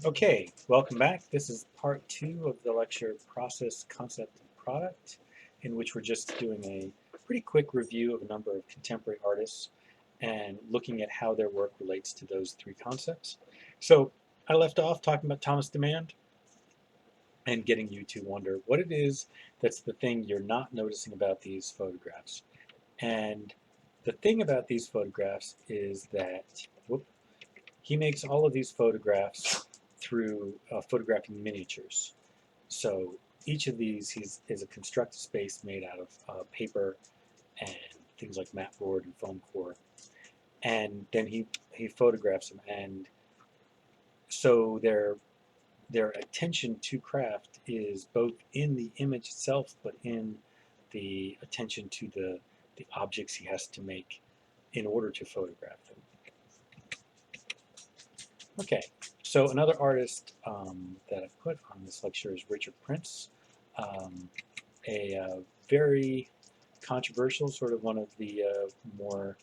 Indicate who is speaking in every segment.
Speaker 1: Okay, welcome back. This is part two of the lecture Process, Concept, and Product, in which we're just doing a pretty quick review of a number of contemporary artists and looking at how their work relates to those three concepts. So I left off talking about Thomas Demand and getting you to wonder what it is that's the thing you're not noticing about these photographs. And the thing about these photographs is that, whoop, he makes all of these photographs through photographing miniatures. So each of these is a constructed space made out of paper and things like mat board and foam core. And then he photographs them. And so their attention to craft is both in the image itself, but in the attention to the objects he has to make in order to photograph them. Okay, so another artist that I put on this lecture is Richard Prince, um, a very controversial, sort of one of the more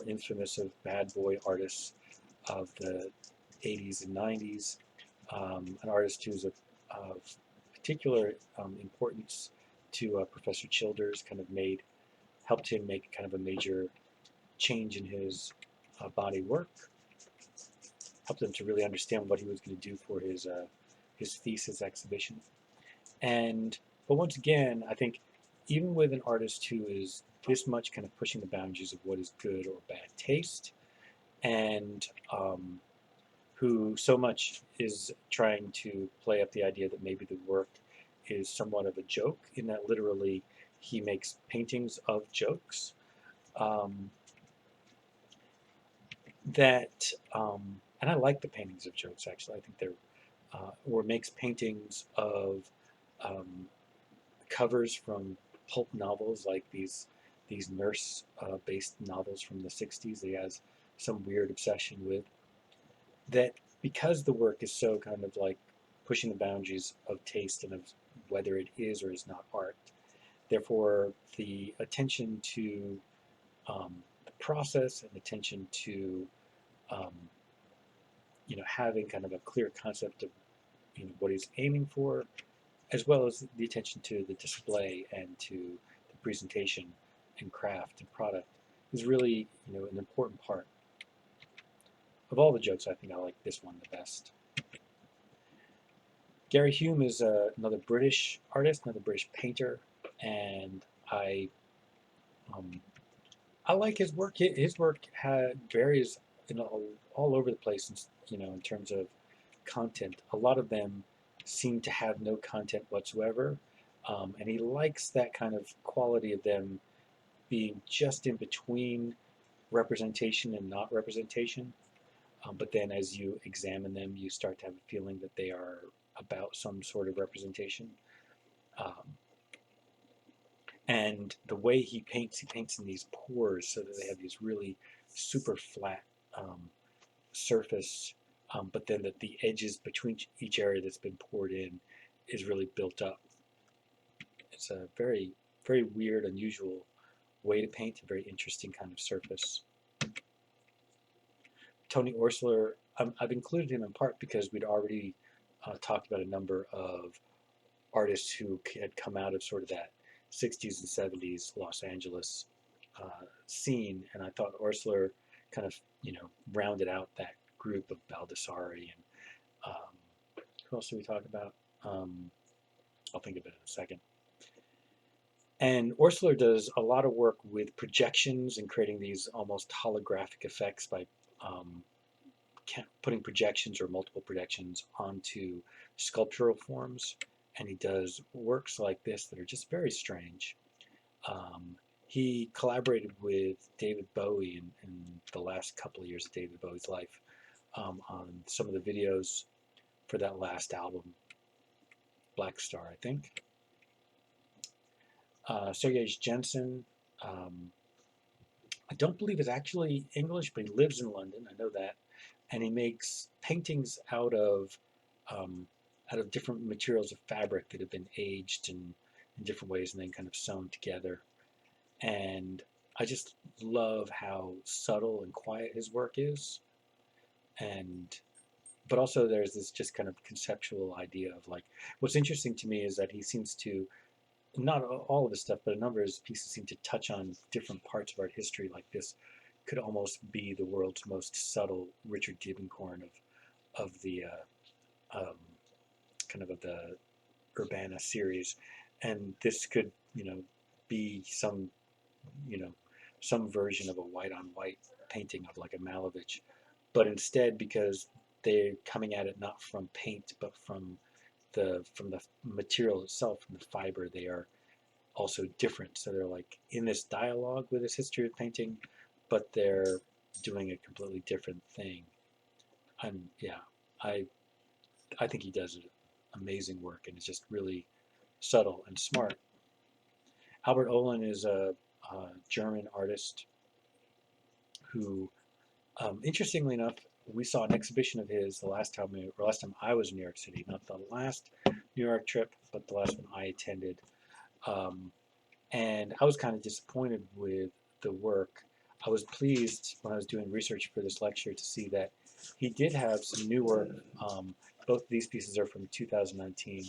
Speaker 1: infamous of bad boy artists of the 80s and 90s, an artist who's of particular importance to Professor Childers, helped him make kind of a major change in his body work, helped him to really understand what he was going to do for his thesis exhibition. But once again, I think even with an artist who is this much kind of pushing the boundaries of what is good or bad taste, and who so much is trying to play up the idea that maybe the work is somewhat of a joke, in that literally he makes paintings of jokes. Um, and I like the paintings of jokes, actually. I think they're or makes paintings of um, covers from pulp novels, like these nurse-based novels from the '60s that he has some weird obsession with. That because the work is so kind of like pushing the boundaries of taste and of whether it is or is not art, therefore the attention to the process and attention to um, having kind of a clear concept of what he's aiming for, as well as the attention to the display and to the presentation and craft and product, is really an important part. Of all the jokes, I think I like this one the best. Gary Hume is another British artist, another British painter, and um, I like his work. His work varies all over the place, in terms of content. A lot of them seem to have no content whatsoever, and he likes that kind of quality of them being just in between representation and not representation. But then as you examine them, you start to have a feeling that they are about some sort of representation. Um, and the way he paints in these pores so that they have these really super flat surface, but then that the edges between each area that's been poured in is really built up. It's a very, very weird, unusual way to paint, a very interesting kind of surface. Tony Orssler, I've included him in part because we'd already talked about a number of artists who had come out of sort of that 60s and 70s Los Angeles scene, and I thought Orssler kind of, rounded out that group of Baldessari and who else did we talk about? I'll think of it in a second. And Orssler does a lot of work with projections and creating these almost holographic effects by um, putting projections or multiple projections onto sculptural forms. And he does works like this that are just very strange. Um, he collaborated with David Bowie in the last couple of years of David Bowie's life on some of the videos for that last album, Black Star, I think. Sergei Jensen, um, I don't believe is actually English, but he lives in London. I know that, and he makes paintings um, out of different materials of fabric that have been aged in different ways and then kind of sewn together. And I just love how subtle and quiet his work is, and but also there's this just kind of conceptual idea of like, what's interesting to me is that he seems to, not all of his stuff, but a number of his pieces seem to touch on different parts of art history. Like this could almost be the world's most subtle Richard Diebenkorn of the kind of the Urbana series, and this could, be some, you know, some version of a white on white painting of like a Malevich, but instead, because they're coming at it not from paint but from the material itself, from the fiber, they are also different. So they're like in this dialogue with this history of painting, but they're doing a completely different thing. And yeah, I I think he does amazing work, and it's just really subtle and smart. Albert Oehlen is a German artist who, interestingly enough, we saw an exhibition of his the last time I was in New York City, not the last New York trip, but the last one I attended. Um, and I was kind of disappointed with the work. I was pleased when I was doing research for this lecture to see that he did have some new work. Both of these pieces are from 2019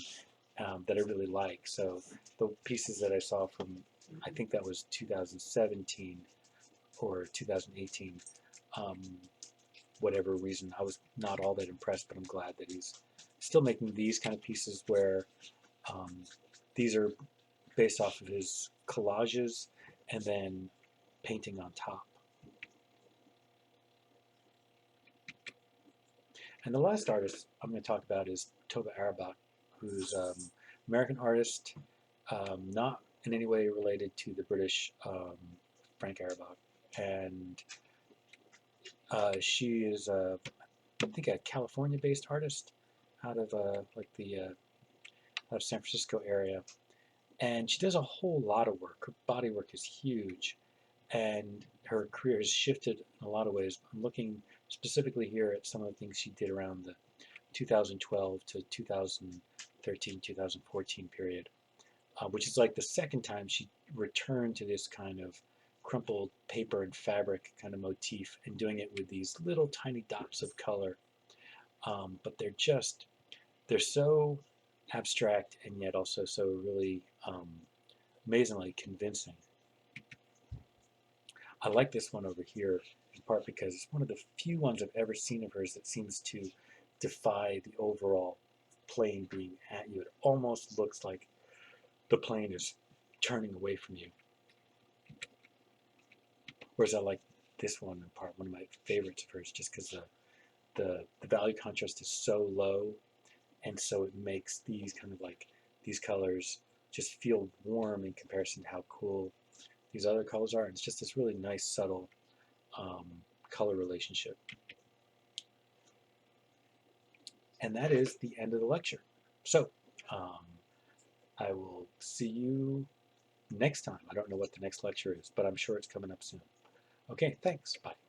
Speaker 1: that I really like. So the pieces that I saw from, I think that was 2017 or 2018, um, whatever reason, I was not all that impressed, but I'm glad that he's still making these kind of pieces where um, these are based off of his collages and then painting on top. And the last artist I'm going to talk about is Tova Arabak, who's American artist, not in any way related to the British Frank Arabak. And she is, I think, a California-based artist out of like the out of San Francisco area. And she does a whole lot of work. Her body work is huge, and her career has shifted in a lot of ways. I'm looking specifically here at some of the things she did around the 2012 to 2013, 2014 period, which is like the second time she returned to this kind of crumpled paper and fabric kind of motif and doing it with these little tiny dots of color. But they're so abstract and yet also so really amazingly convincing. I like this one over here in part because it's one of the few ones I've ever seen of hers that seems to defy the overall plane being at you. It almost looks like the plane is turning away from you. Whereas I like this one in part, one of my favorites of hers, just because the value contrast is so low, and so it makes these kind of like these colors just feel warm in comparison to how cool these other colors are. And it's just this really nice, subtle um, color relationship. And that is the end of the lecture. So um, I will see you next time. I don't know what the next lecture is, but I'm sure it's coming up soon. Okay, thanks. Bye.